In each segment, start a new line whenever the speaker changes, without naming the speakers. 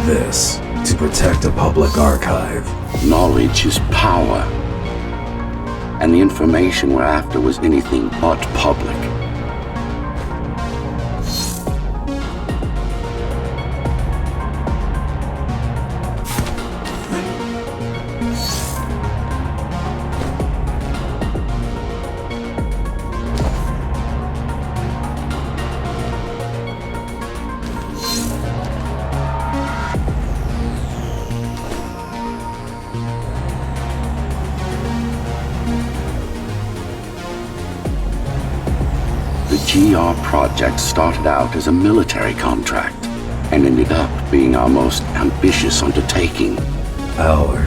This, to protect a public archive.
Knowledge is power. And the information we're after was anything but public. The GR project started out as a military contract and ended up being our most ambitious undertaking.
Power.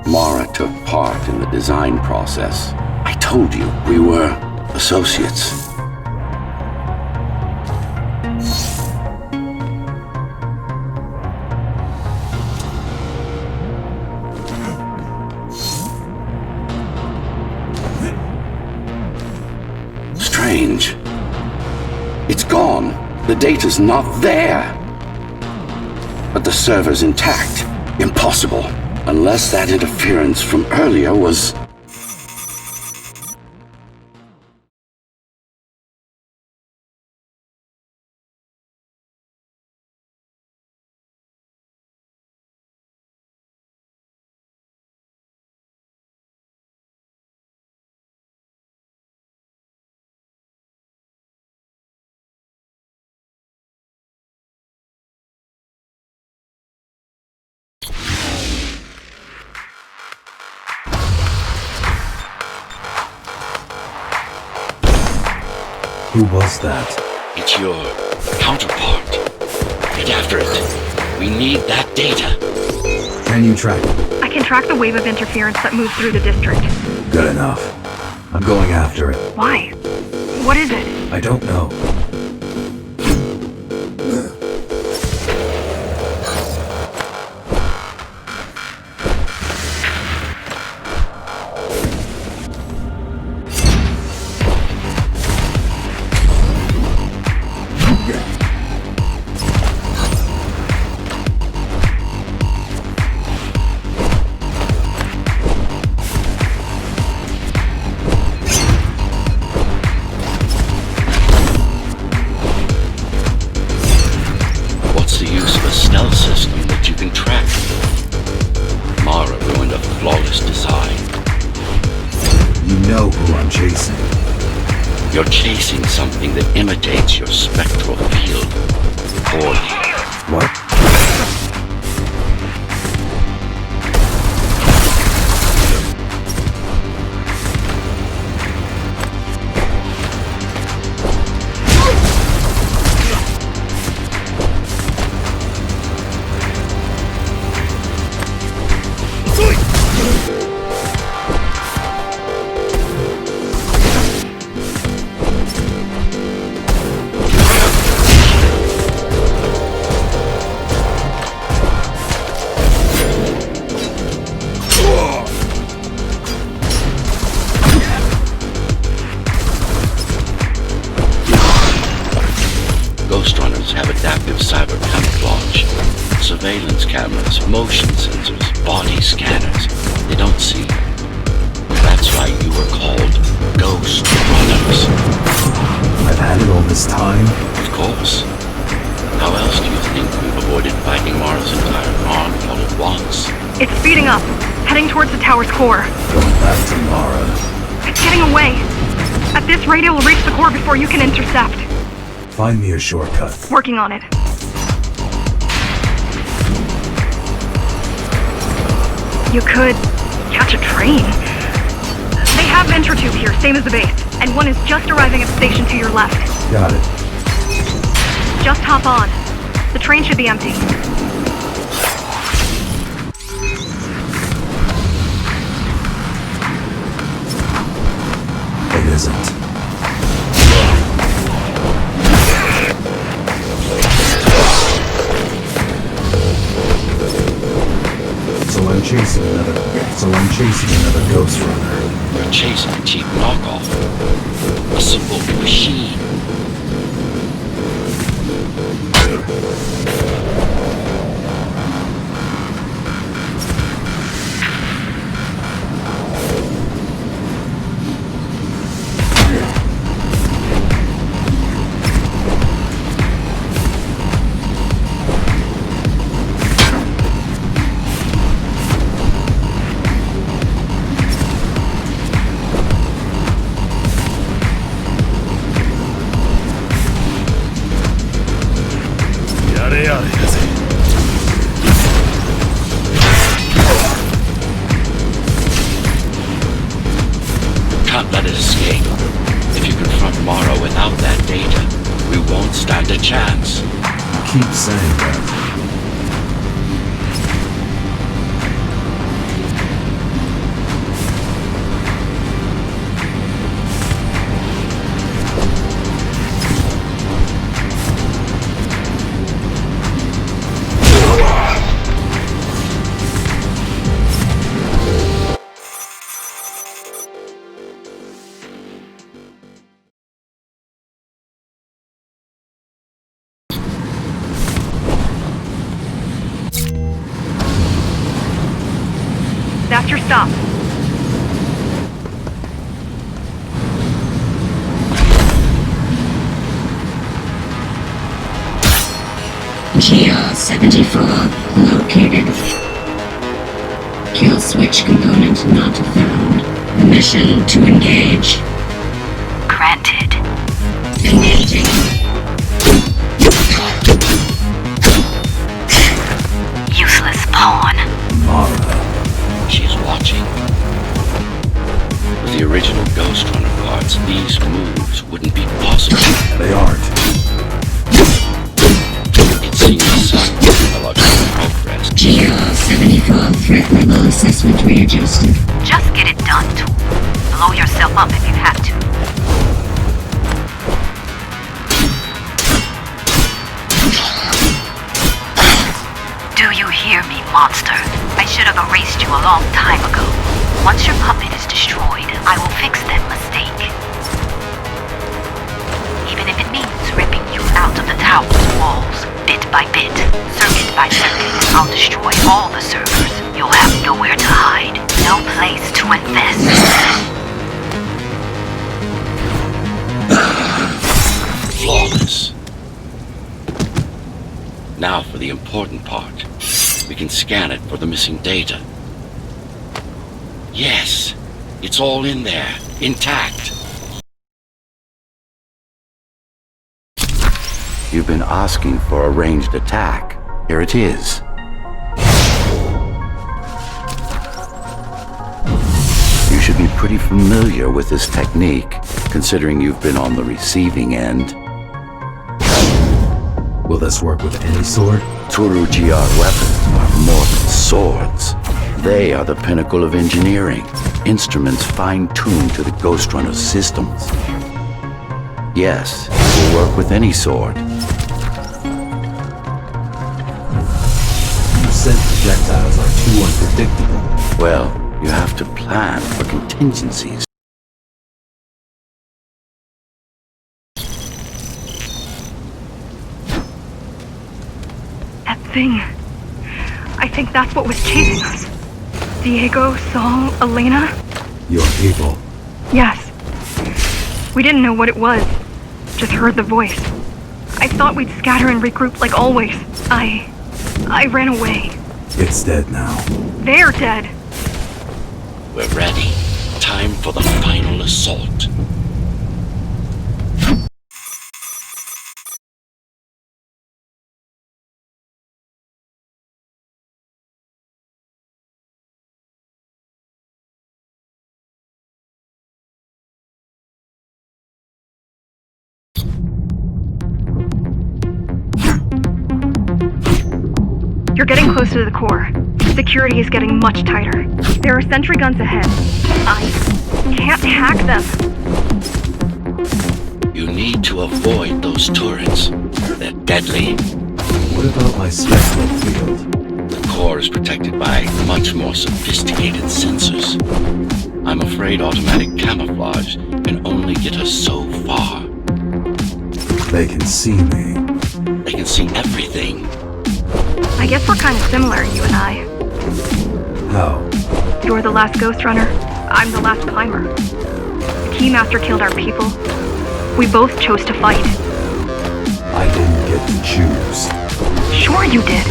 Mara took part in the design process. I told you, we were associates. Strange. It's gone. The data's not there. But the server's intact. Impossible. Unless that interference from earlier was...
Who was that?
It's your counterpart. Get after it. We need that data.
Can you track it?
I can track the wave of interference that moves through the district.
Good enough. I'm going after it.
Why? What is it?
I don't know.
You're chasing something that imitates your spectral field. Poorly.
What?
Ghostrunners have adaptive cyber camouflage, surveillance cameras, motion sensors, body scanners. They don't see. That's why you were called Ghostrunners.
I've had it all this time?
Of course. How else do you think we've avoided fighting Mara's entire army all at once?
It's speeding up, heading towards the tower's core.
Going back to Mara.
It's getting away. At this rate, it will reach the core before you can intercept.
Find me a shortcut.
Working on it. You could catch a train. They have have an intratube here, same as the base. And one is just arriving at the station to your left.
Got it.
Just hop on. The train should be empty.
It isn't. So I'm chasing another Ghostrunner.
You're chasing a cheap knockoff. A simple machine. Can't let it escape. If you confront Mara without that data, we won't stand a chance.
You keep saying that.
That's your stop.
GR-74 located. Kill switch component not found. Mission to engage.
Granted.
Engaging.
Useless pawn.
Mara.
She's watching. With the original Ghostrunner parts, these moves wouldn't be possible.
They aren't.
It seems technological progress.
GR-74 threat level assessment readjusted.
Just get it done, Tool. Blow yourself up if you have to. Do you hear me, monster? I should have erased you a long time ago. Once your puppet is destroyed, I will fix that mistake. Even if it means ripping you out of the tower's walls, bit by bit, circuit by circuit, I'll destroy all the servers. You'll have nowhere to hide, no place to invest.
Flawless. Now for the important part. We can scan it for the missing data. Yes, it's all in there, intact. You've been asking for a ranged attack. Here it is. You should be pretty familiar with this technique, considering you've been on the receiving end.
Will this work with any sword?
Turu GR weapons are more than swords. They are the pinnacle of engineering, instruments fine-tuned to the Ghostrunner systems. Yes, it will work with any sword.
You said projectiles are too unpredictable.
Well, you have to plan for contingencies.
That thing. I think that's what was chasing us. Diego, Saul, Elena?
Your people.
Yes. We didn't know what it was. Just heard the voice. I thought we'd scatter and regroup like always. I ran away.
It's dead now.
They're dead.
We're ready. Time for the final assault.
You're getting close to the core. Security is getting much tighter. There are sentry guns ahead. I can't hack them.
You need to avoid those turrets. They're deadly.
What about my spectral field?
The core is protected by much more sophisticated sensors. I'm afraid automatic camouflage can only get us so far.
They can see me.
They can see everything.
I guess we're kind of similar, you and I.
How?
You're the last Ghostrunner. I'm the last climber. The Keymaster killed our people. We both chose to fight.
I didn't get to choose.
Sure you did.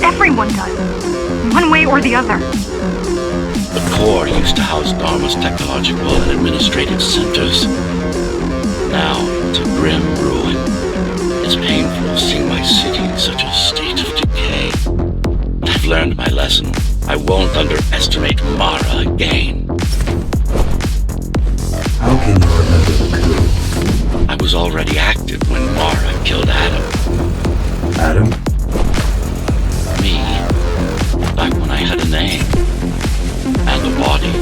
Everyone does. One way or the other.
The core used to house Dharma's technological and administrative centers. Now it's a grim ruin. It's painful seeing my city in such a state of decay. But I've learned my lesson. I won't underestimate Mara again.
How can you remember the coup?
I was already active when Mara killed Adam.
Adam?
Me. Back when I had a name. And a body.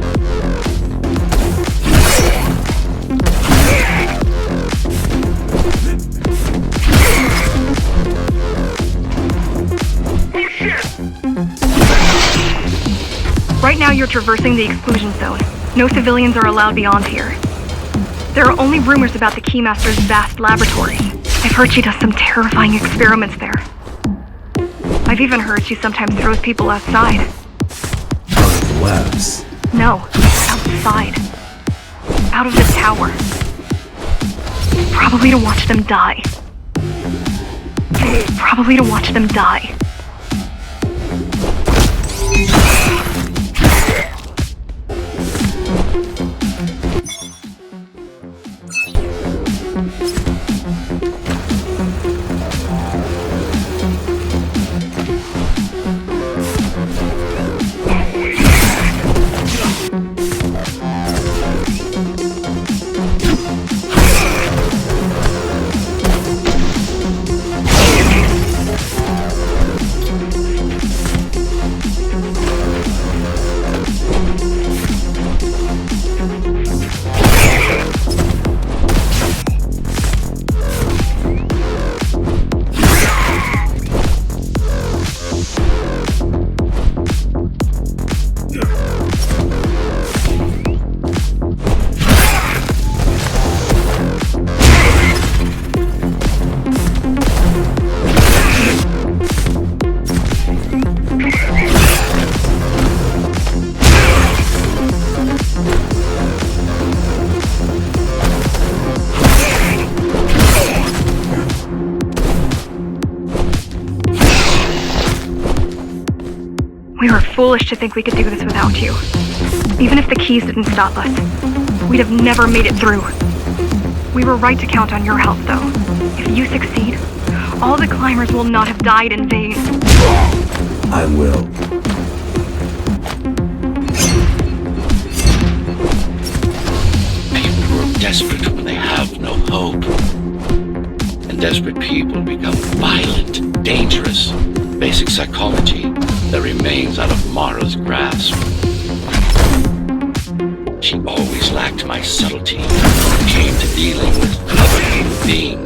Right now you're traversing the exclusion zone. No civilians are allowed beyond here. There are only rumors about the Keymaster's vast laboratory. I've heard she does some terrifying experiments there. I've even heard she sometimes throws people outside.
Out of the labs.
No, outside. Out of the tower. Probably to watch them die. Probably to watch them die. We were foolish to think we could do this without you. Even if the keys didn't stop us, we'd have never made it through. We were right to count on your help, though. If you succeed, all the climbers will not have died in vain.
I will.
People grow desperate when they have no hope. And desperate people become violent, dangerous. Basic psychology that remains out of Mara's grasp. She always lacked my subtlety when it came to dealing with other human beings.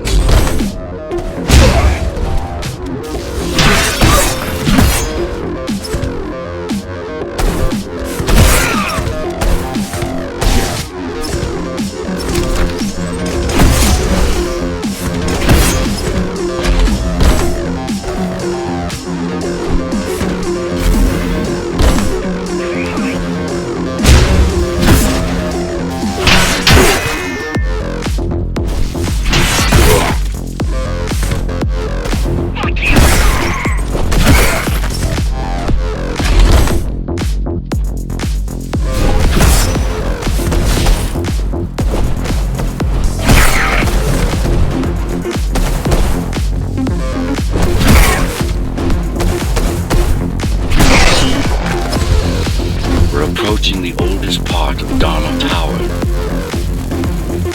Approaching the oldest part of Dharma Tower.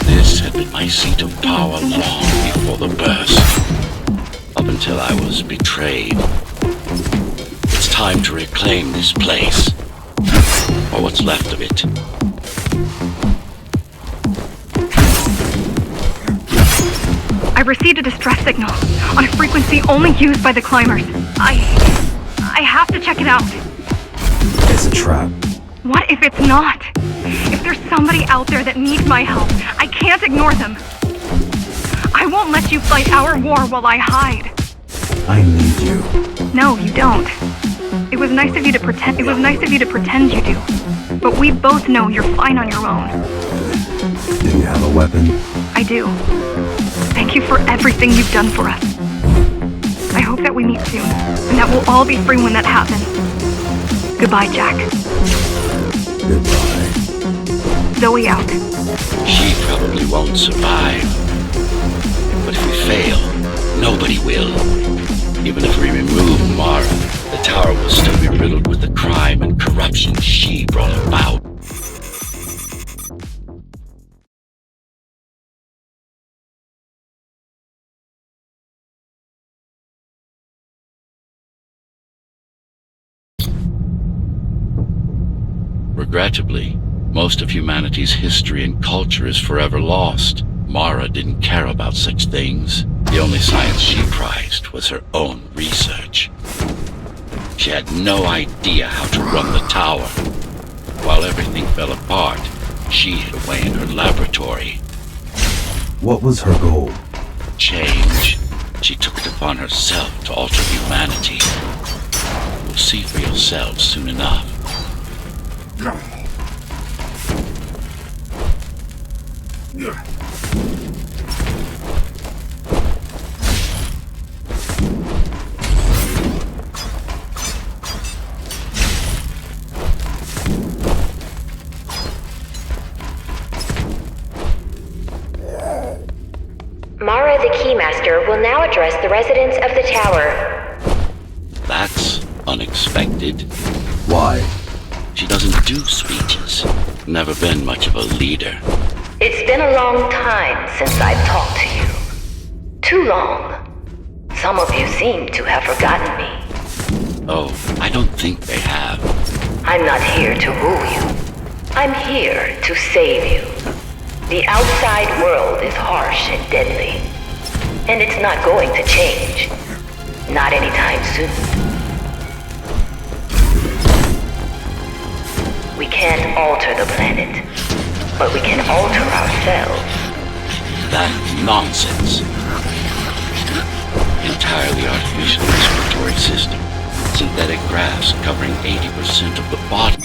This had been my seat of power long before the burst, up until I was betrayed It's time to reclaim this place. Or what's left of it.
I received a distress signal on a frequency only used by the climbers. I have to check it out.
It's a trap.
What if it's not? If there's somebody out there that needs my help, I can't ignore them. I won't let you fight our war while I hide.
I need you.
No, you don't. It was nice of you to pretend you do. But we both know you're fine on your own.
Do you have a weapon?
I do. Thank you for everything you've done for us. I hope that we meet soon, and that we'll all be free when that happens. Goodbye, Jack.
Goodbye.
Zoe out.
She probably won't survive. But if we fail, nobody will. Even if we remove Mara, the tower will still be riddled with the crime and corruption she brought about. Regrettably, most of humanity's history and culture is forever lost. Mara didn't care about such things. The only science she prized was her own research. She had no idea how to run the tower. While everything fell apart, she hid away in her laboratory.
What was her goal?
Change. She took it upon herself to alter humanity. You'll see for yourselves soon enough.
Mara the Keymaster will now address the residents of the tower.
That's unexpected.
Why?
She doesn't do speeches. Never been much of a leader.
It's been a long time since I've talked to you. Too long. Some of you seem to have forgotten me.
Oh, I don't think they have.
I'm not here to rule you. I'm here to save you. The outside world is harsh and deadly. And it's not going to change. Not anytime soon. We can't alter the planet, but we can alter ourselves.
That's nonsense. Entirely artificial respiratory system. Synthetic grass covering 80% of the body.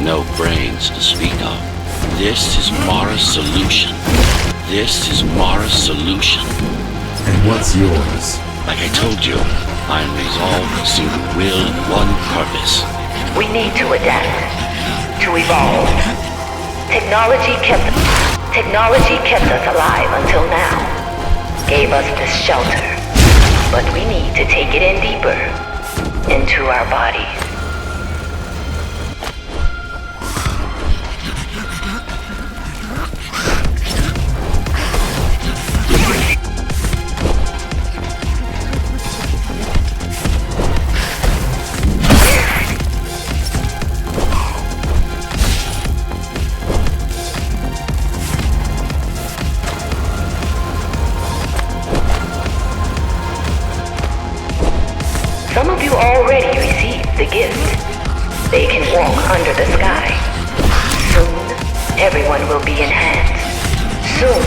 No brains to speak of. This is Mara's solution. This is Mara's solution.
And what's yours?
Like I told you, I am resolved to single will and one purpose.
We need to adapt, to evolve. Technology kept us alive until now. Gave us this shelter. But we need to take it in deeper, into our bodies. Some of you already received the gift. They can walk under the sky. Soon, everyone will be enhanced. Soon,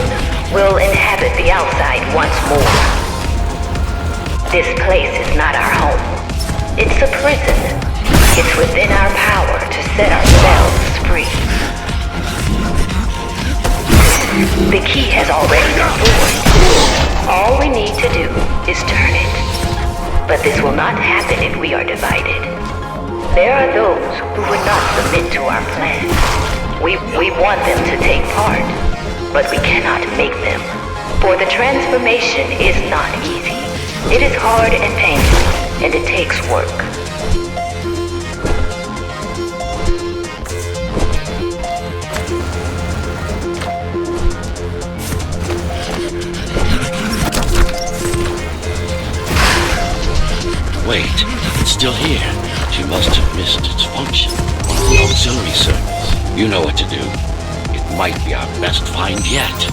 we'll inhabit the outside once more. This place is not our home. It's a prison. It's within our power to set ourselves free. The key has already been forged. All we need to do is turn it. But this will not happen if we are divided. There are those who would not submit to our plan. We want them to take part, but we cannot make them. For the transformation is not easy. It is hard and painful, and it takes work.
Wait, it's still here. She must have missed its function. The auxiliary circuits. You know what to do. It might be our best find yet.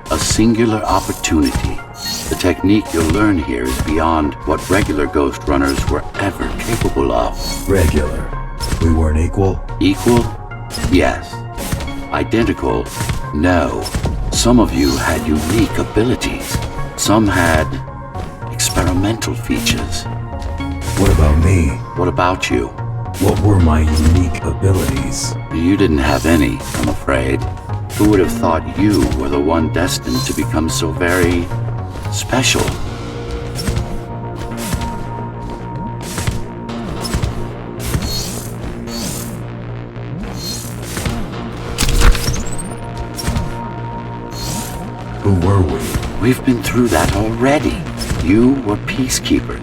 A singular opportunity. The technique you'll learn here is beyond what regular Ghostrunners were ever capable of.
Regular. We weren't equal?
Equal? Yes. Identical? No. Some of you had unique abilities. Some had experimental features.
What about me?
What about you?
What were my unique abilities?
You didn't have any, I'm afraid. Who would have thought you were the one destined to become so very special?
Who were we?
We've been through that already. You were peacekeepers.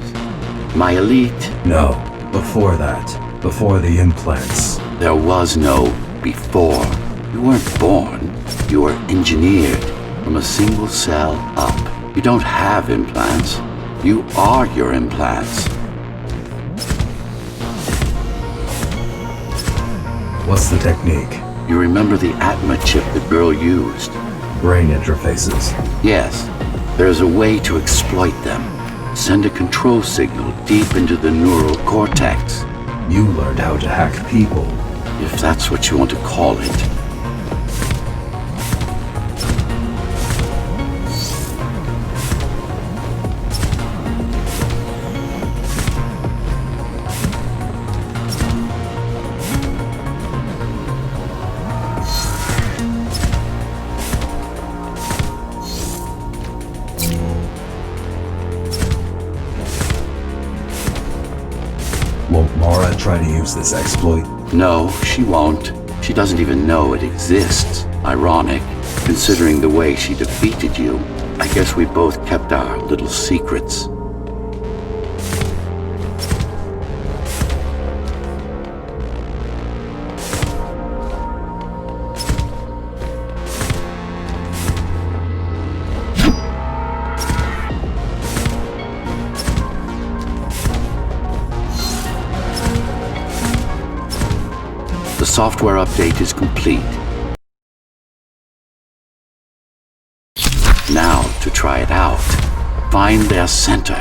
My elite.
No, before that. Before the implants.
There was no before. You weren't born. You were engineered from a single cell up. You don't have implants. You are your implants.
What's the technique?
You remember the Atma chip the girl used?
Brain interfaces.
Yes, there's a way to exploit them. Send a control signal deep into the neural cortex.
You learned how to hack people.
If that's what you want to call it.
Won't Mara try to use this exploit?
No, she won't. She doesn't even know it exists. Ironic, considering the way she defeated you. I guess we both kept our little secrets. The software update is complete. Now, to try it out, find their center.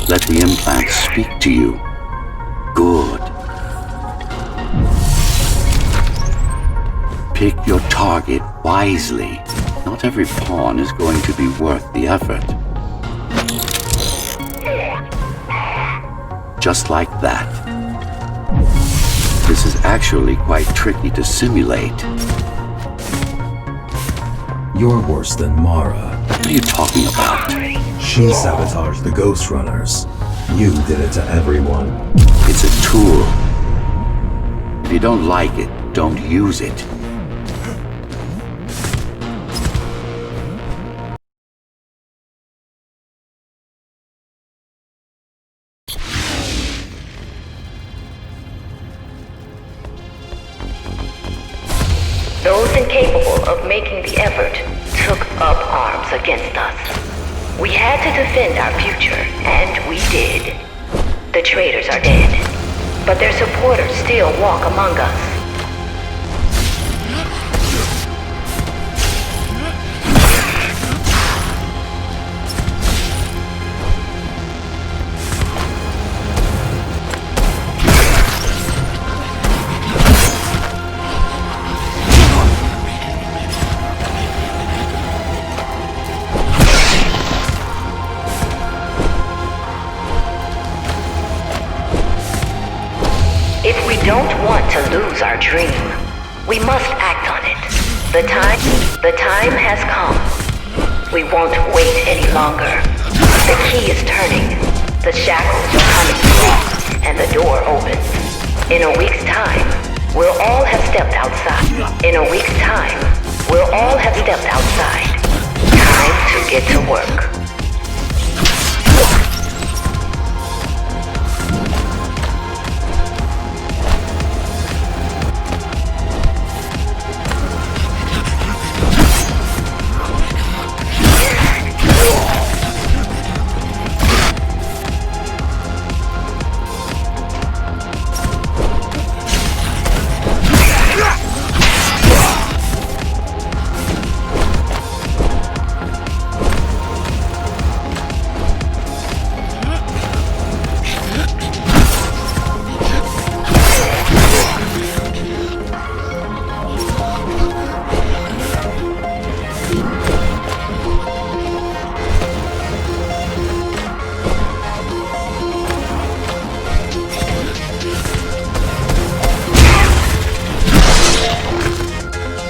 Let the implant speak to you. Good. Pick your target wisely. Not every pawn is going to be worth the effort.
just like that. This is actually quite tricky to simulate.
You're worse than Mara.
What are you talking about?
She sabotaged the Ghostrunners. You did it to everyone.
It's a tool. If you don't like it, don't use it.
Those incapable of making the effort took up arms against us. We had to defend our future, and we did. The traitors are dead, but their supporters still walk among us. If we don't want to lose our dream, we must act on it. The time has come. We won't wait any longer. The key is turning. The shackles are coming free, and the door opens. In a week's time, we'll all have stepped outside. In a week's time, we'll all have stepped outside. Time to get to work.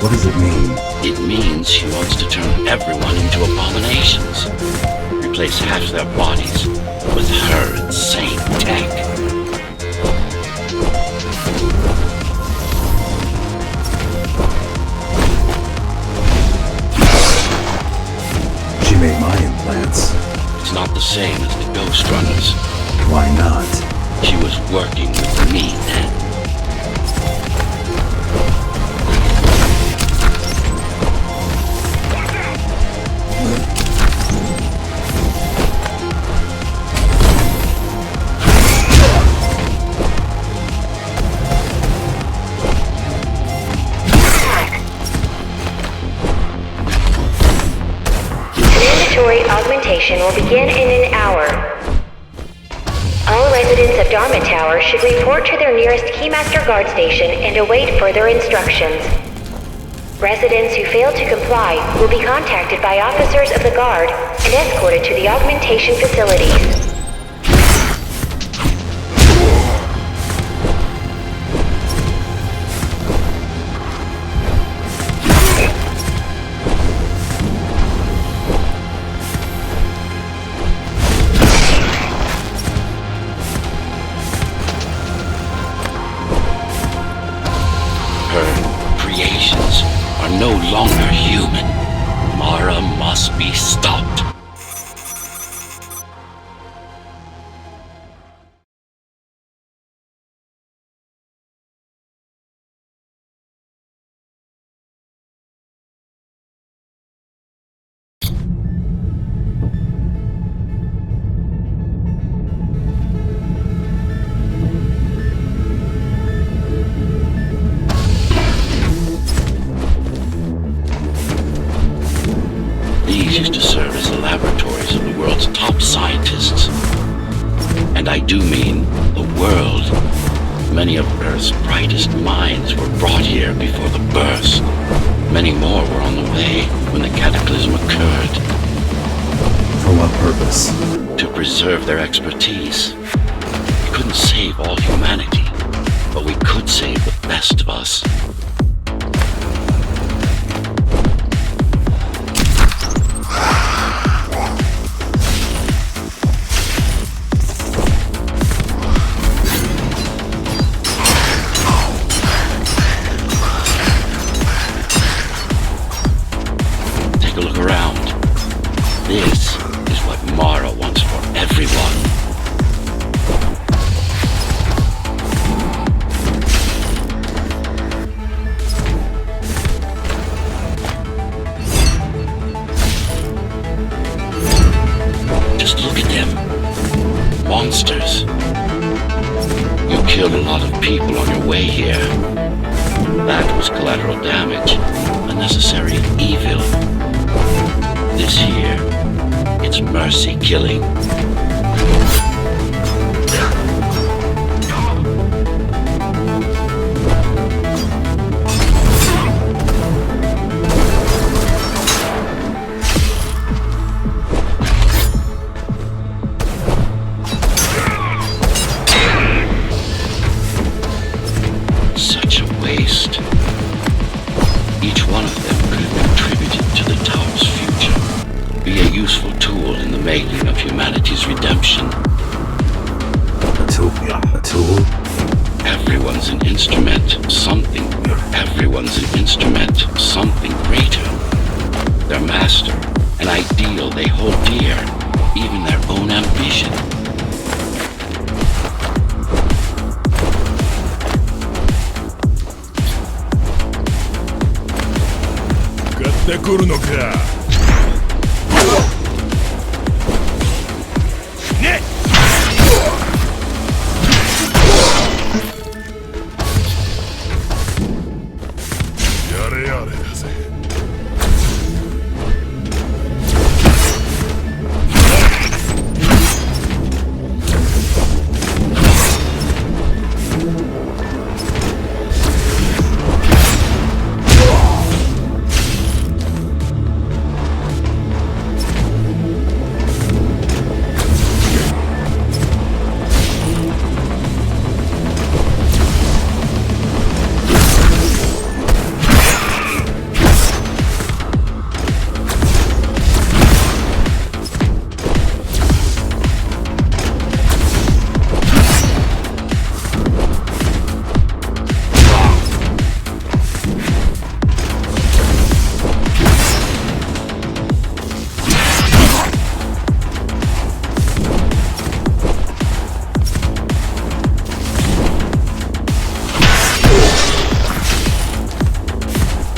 What does it mean?
It means she wants to turn everyone into abominations. Replace half their bodies with her insane tech.
She made my implants.
It's not the same as the Ghostrunners.
Why not?
She was working with me then.
Mandatory augmentation will begin in an hour. All residents of Dharma Tower should report to their nearest Keymaster Guard station and await further instructions. Residents who fail to comply will be contacted by officers of the Guard and escorted to the augmentation facilities.
Her creations are no longer human. Mara must be stopped. These used to serve as the laboratories of the world's top scientists. And I do mean the world. Many of Earth's brightest minds were brought here before the burst. Many more were on the way when the cataclysm occurred.
For what purpose?
To preserve their expertise. couldn't save all humanity, but we could save the best of us. Take a look around. This is what Mara wants for everyone. Just look at them. Monsters. You killed a lot of people on your way here. That was collateral damage. Unnecessary evil. This here, it's mercy killing. Such a waste. Each one of them could have contributed to the tower's future. Be a useful tool in the making of humanity's redemption.
A tool? A tool?
Everyone's an instrument, something. Everyone's an instrument, something greater. Their master, an ideal they hold dear, even their own ambition.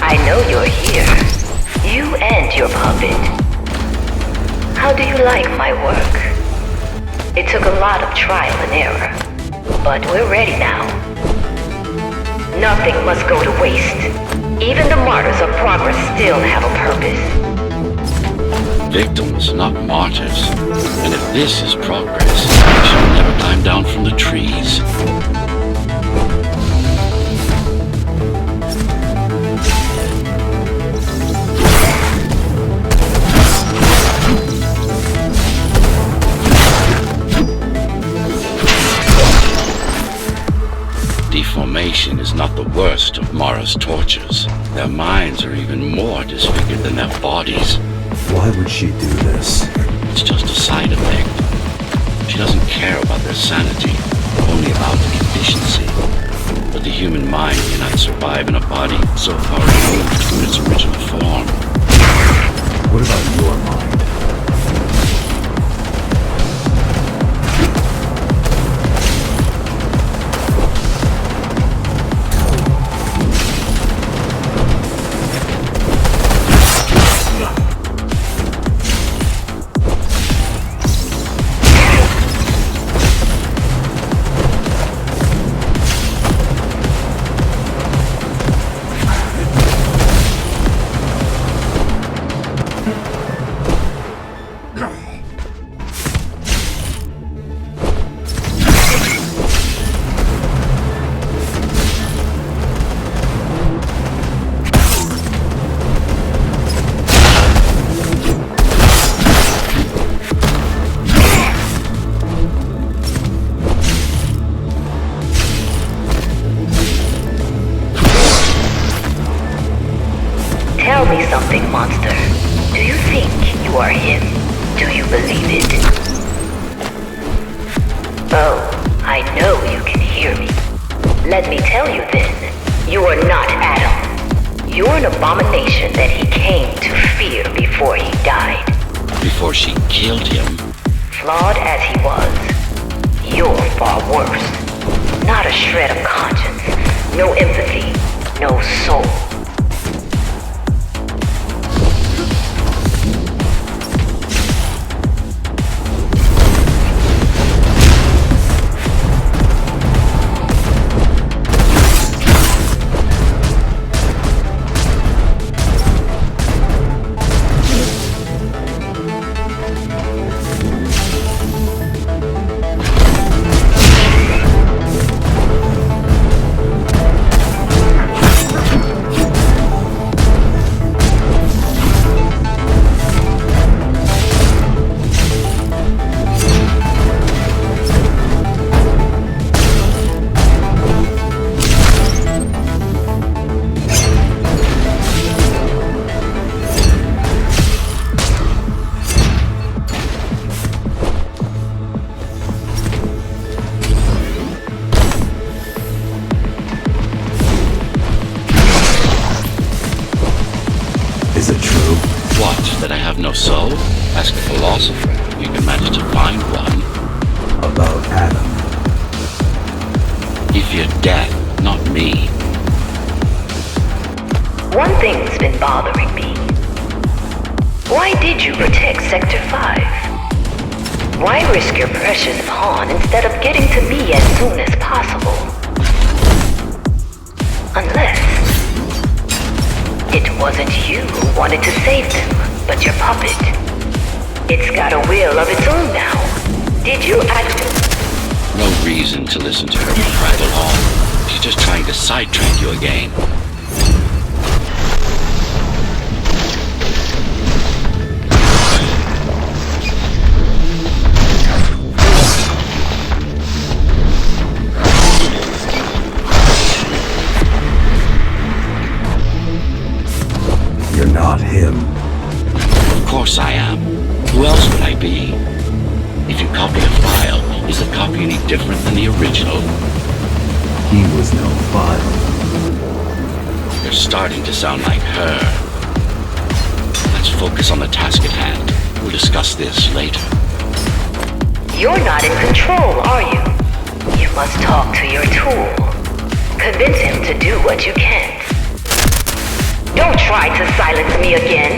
I know you're here. You and your puppet. How do you like my work? It took a lot of trial and error, but we're ready now. Nothing must go to waste. Even the martyrs of progress still have a purpose.
Victims, not martyrs. And if this is progress, we shall never climb down from the trees. Deformation is not the worst of Mara's tortures. Their minds are even more disfigured than their bodies.
Why would she do this?
It's just a side effect. She doesn't care about their sanity, only about efficiency. But the human mind cannot survive in a body so far removed from its original form.
What about your mind?
something, monster. Do you think you are him? Do you believe it? Oh, I know you can hear me. Let me tell you then, you are not Adam. You're an abomination that he came to fear before he died.
Before she killed him.
Flawed as he was, you're far worse. Not a shred of conscience, no empathy, no soul.
Is it true?
What, that I have no soul? Ask a philosopher. You can manage to find one.
About Adam.
He feared death, not me.
One thing's been bothering me. Why did you protect Sector 5? Why risk your precious pawn instead of getting to me as soon as possible? Unless it wasn't you who wanted to save them, but your puppet. It's got a will of its own now. Did you actually...
No reason to listen to her prattle on. She's just trying to sidetrack you again.
You're not him.
Of course I am. Who else would I be? If you copy a file, is the copy any different than the original?
He was no file.
You're starting to sound like her. Let's focus on the task at hand. We'll discuss this later.
You're not in control, are you? You must talk to your tool. Convince him to do what you can't. Don't try to silence me again.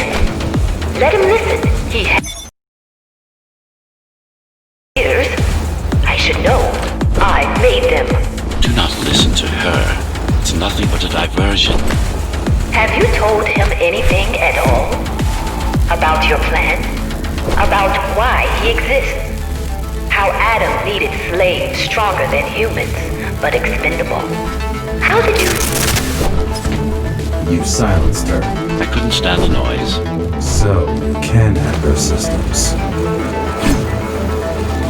Let him listen. He has ears. I should know. I made them.
Do not listen to her. It's nothing but a diversion.
Have you told him anything at all? About your plan? About why he exists? How Adam needed slaves stronger than humans, but expendable? How did you...
You silenced her.
I couldn't stand the noise.
So, you can hack her systems.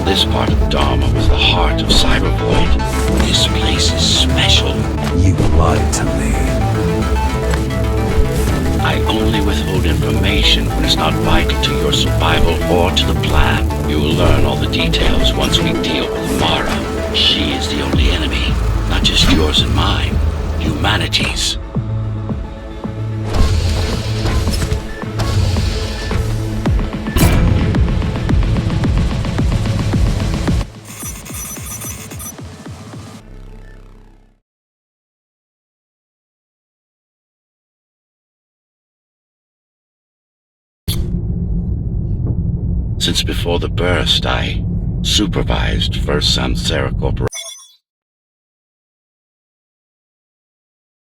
This part of Dharma was the heart of Cybervoid. This place is special.
You lied to me.
I only withhold information when it's not vital to your survival or to the plan. You will learn all the details once we deal with Mara. She is the only enemy, not just yours and mine. Humanity's. Since before the burst, I supervised First Samsara Corporation.